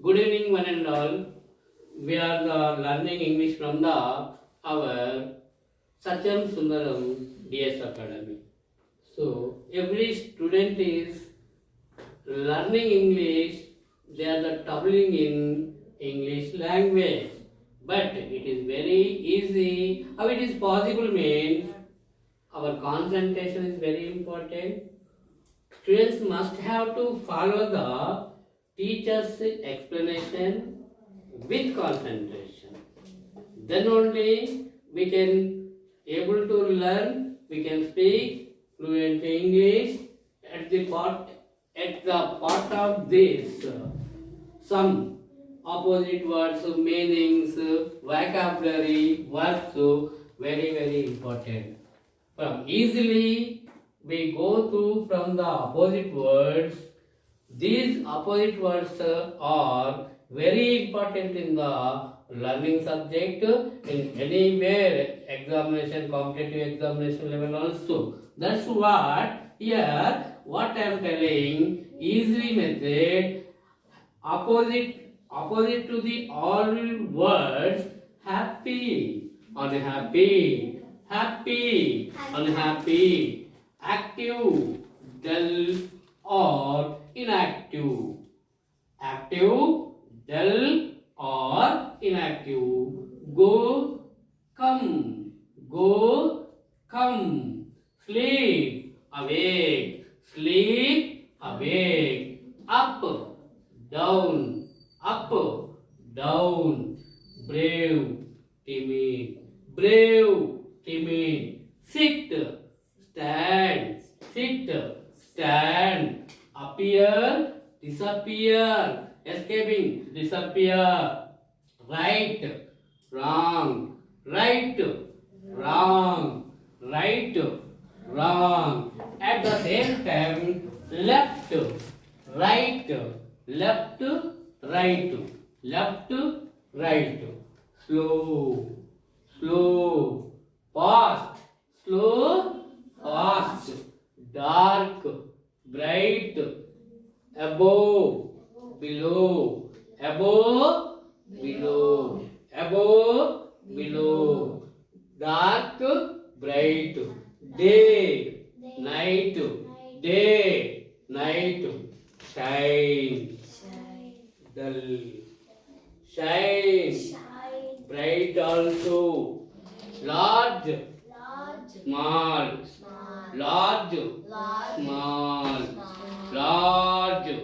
Good evening, one and all. We are learning English from our Satyam Sundaram DS Academy. So every student is learning English. They are doubling in English language, but it is very easy. How it is possible means our concentration is very important. Students must have to follow the teacher's explanation with concentration. Then only we can able to learn, we can speak fluent English at the part of this. Some opposite words, meanings, vocabulary, words, very important. From easily we go through from the opposite words. These opposite words are very important in the learning subject in anywhere examination, competitive examination level also. That's what here what I am telling, easy method, opposite to the all words, happy, unhappy, happy, unhappy, active, dull or inactive, active, dull or inactive, go, come, sleep, awake, up, down, brave, timid, sit, stand, appear, disappear, escaping, disappear, right, wrong, at the same time, left, right, slow, fast, dark, bright, above, below, dark, bright, day, night, shine, dull, shine, bright also, large, small, large, small, large,